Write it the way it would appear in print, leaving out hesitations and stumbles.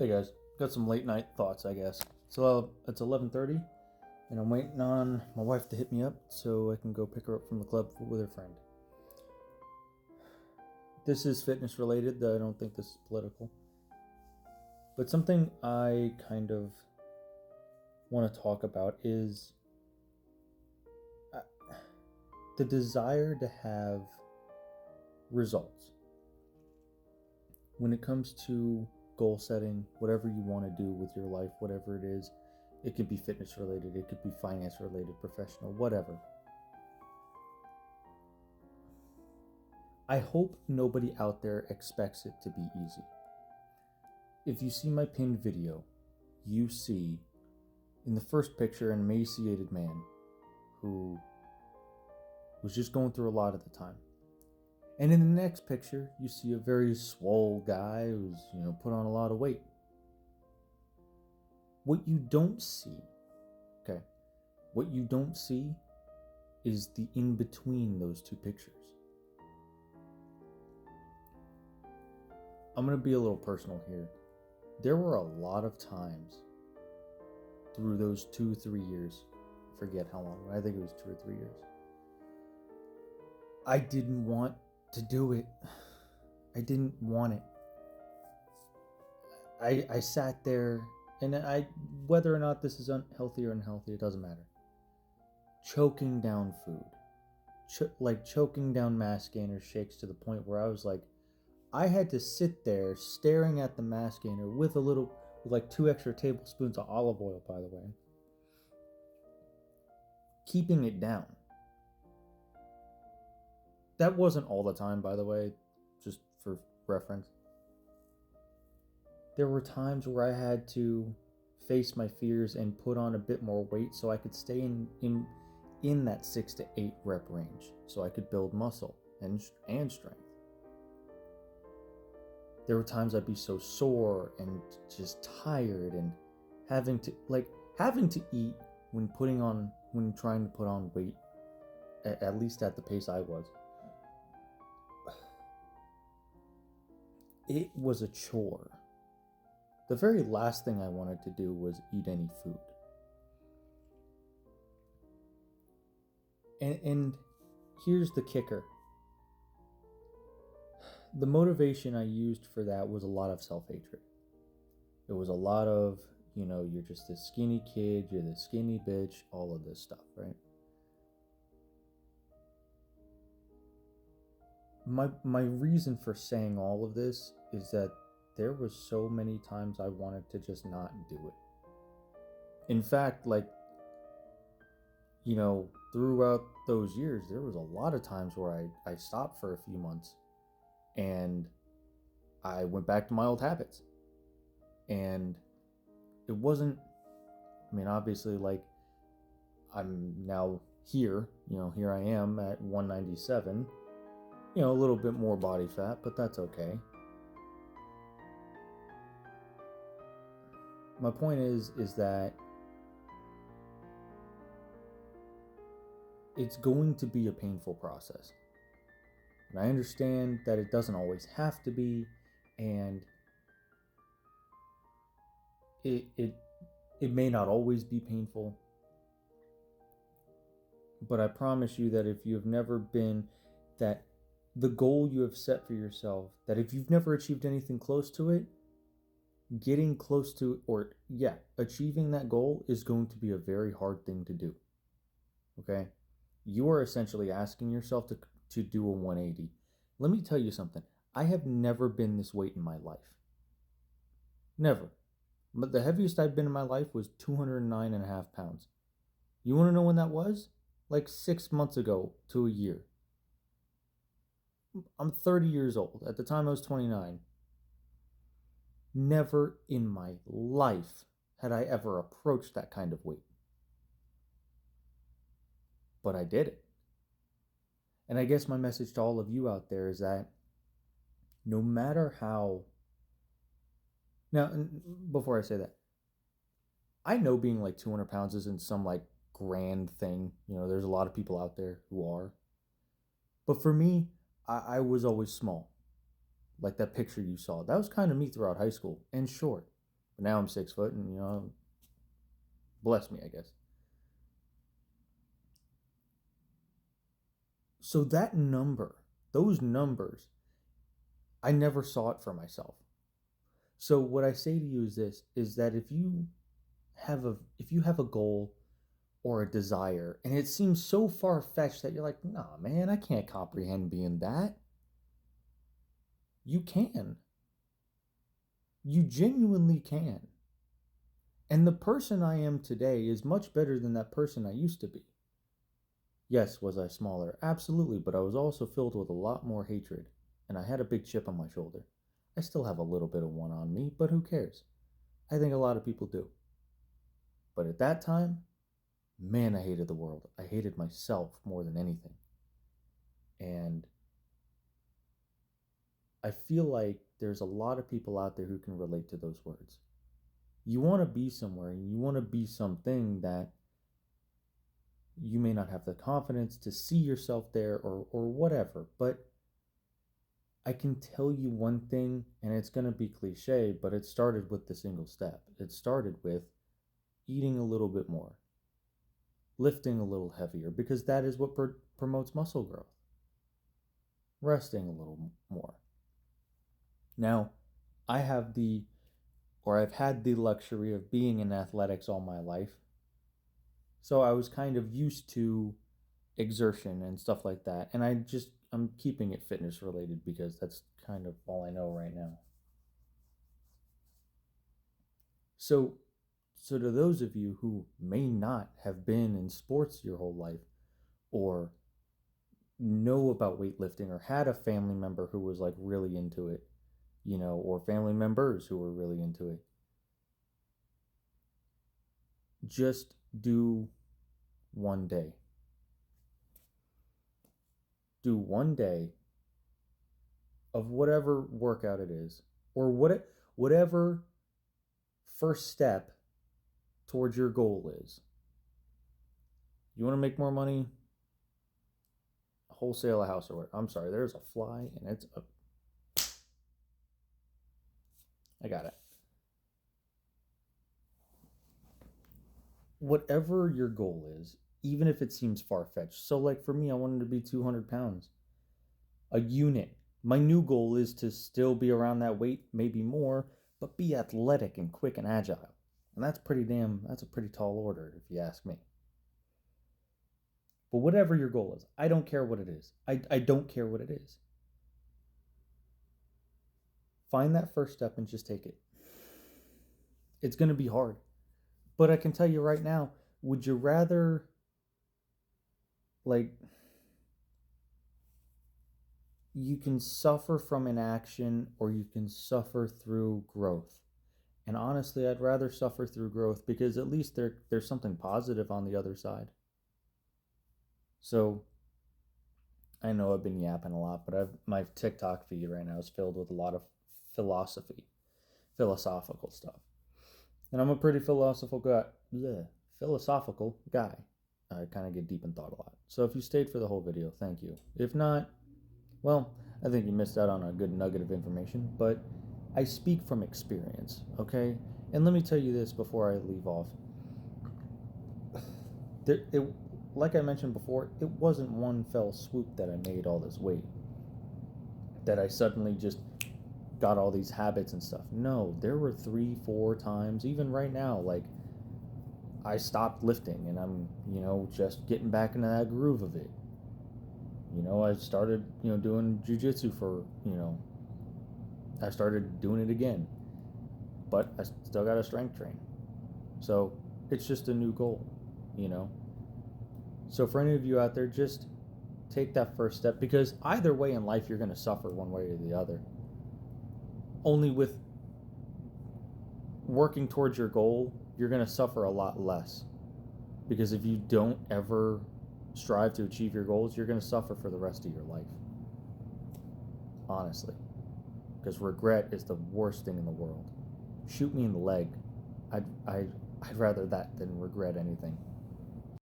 Hey guys, got some late night thoughts, I guess. So it's 11:30, and I'm waiting on my wife to hit me up so I can go pick her up from the club with her friend. This is fitness related, though I don't think this is political. But something I kind of want to talk about is uh, the desire to have results when it comes to goal setting, whatever you want to do with your life, whatever it is. It could be fitness related, it could be finance related, professional, whatever. I hope nobody out there expects it to be easy. If you see my pinned video, you see in the first picture an emaciated man who was just going through a lot at the time. And in the next picture, you see a very swole guy who's, put on a lot of weight. What you don't see, okay, what you don't see is the in between those two pictures. I'm going to be a little personal here. There were a lot of times through those 2-3 years, forget how long, I think it was 2 or 3 years, I didn't want to do it. I didn't want it. I sat there, and whether or not this is unhealthy or unhealthy, it doesn't matter. Choking down food, like choking down mass gainer shakes to the point where I was like, I had to sit there staring at the mass gainer with like 2 extra tablespoons of olive oil, by the way, keeping it down. That wasn't all the time, by the way, just for reference. There were times where I had to face my fears and put on a bit more weight so I could stay in that 6 to 8 rep range, so I could build muscle and strength. There were times I'd be so sore and just tired and having to eat when trying to put on weight, at least at the pace I was. It was a chore. The very last thing I wanted to do was eat any food. And here's the kicker. The motivation I used for that was a lot of self-hatred. It was a lot of, you're just this skinny kid, you're this skinny bitch, all of this stuff, right? My reason for saying all of this is that there was so many times I wanted to just not do it. In fact, throughout those years, there was a lot of times where I stopped for a few months and I went back to my old habits. And it wasn't, obviously, I'm now here, here I am at 197, a little bit more body fat, but that's okay. My point is that it's going to be a painful process. And I understand that it doesn't always have to be, and it may not always be painful. But I promise you that if you've never been that the goal you have set for yourself, that if you've never achieved anything close to it, getting close to achieving that goal is going to be a very hard thing to do. Okay? You are essentially asking yourself to do a 180. Let me tell you something. I have never been this weight in my life. Never. But the heaviest I've been in my life was 209.5 pounds. You want to know when that was? Like 6 months ago to a year. I'm 30 years old. At the time I was 29. Never in my life had I ever approached that kind of weight. But I did it. And I guess my message to all of you out there is that no matter how... Now, before I say that, I know being like 200 pounds isn't some like grand thing. There's a lot of people out there who are. But for me, I was always small. Like that picture you saw. That was kind of me throughout high school and short. But now I'm 6 foot, and bless me, I guess. So those numbers, I never saw it for myself. So what I say to you is this: is that if you have a goal or a desire, and it seems so far fetched that you're like, nah, man, I can't comprehend being that. You can. You genuinely can. And the person I am today is much better than that person I used to be. Yes, was I smaller? Absolutely, but I was also filled with a lot more hatred, and I had a big chip on my shoulder. I still have a little bit of one on me, but who cares? I think a lot of people do. But at that time, man, I hated the world. I hated myself more than anything. And I feel like there's a lot of people out there who can relate to those words. You want to be somewhere, and you want to be something that you may not have the confidence to see yourself there, or whatever, but I can tell you one thing, and it's going to be cliche, but it started with the single step. It started with eating a little bit more, lifting a little heavier, because that is what promotes muscle growth, resting a little more. Now, I've had the luxury of being in athletics all my life. So I was kind of used to exertion and stuff like that. And I'm keeping it fitness related because that's kind of all I know right now. So to those of you who may not have been in sports your whole life, or know about weightlifting, or had a family member who was like really into it, or family members who were really into it, just do one day. Do one day of whatever workout it is, or whatever first step towards your goal is. You want to make more money? Wholesale a house, or what? I'm sorry, there's a fly, and it's a... I got it. Whatever your goal is, even if it seems far-fetched. So like for me, I wanted to be 200 pounds. A unit. My new goal is to still be around that weight, maybe more, but be athletic and quick and agile. And that's a pretty tall order, if you ask me. But whatever your goal is, I don't care what it is. I don't care what it is. Find that first step and just take it. It's going to be hard. But I can tell you right now, would you rather, like, you can suffer from inaction, or you can suffer through growth? And honestly, I'd rather suffer through growth, because at least there's something positive on the other side. So, I know I've been yapping a lot, but my TikTok feed right now is filled with a lot of philosophical stuff. And I'm a pretty philosophical guy. I kind of get deep in thought a lot. So if you stayed for the whole video, thank you. If not, well, I think you missed out on a good nugget of information, but I speak from experience, okay? And let me tell you this before I leave off. Like I mentioned before, it wasn't one fell swoop that I made all this weight, that I suddenly just got all these habits and stuff. No, there were 3-4 times, even right now, like, I stopped lifting, and I'm, just getting back into that groove of it. I started, doing jujitsu for, I started doing it again, but I still got to strength train. So it's just a new goal, So for any of you out there, just take that first step, because either way in life, you're going to suffer one way or the other. Only with working towards your goal, you're going to suffer a lot less. Because if you don't ever strive to achieve your goals, you're going to suffer for the rest of your life. Honestly. Because regret is the worst thing in the world. Shoot me in the leg. I'd rather that than regret anything.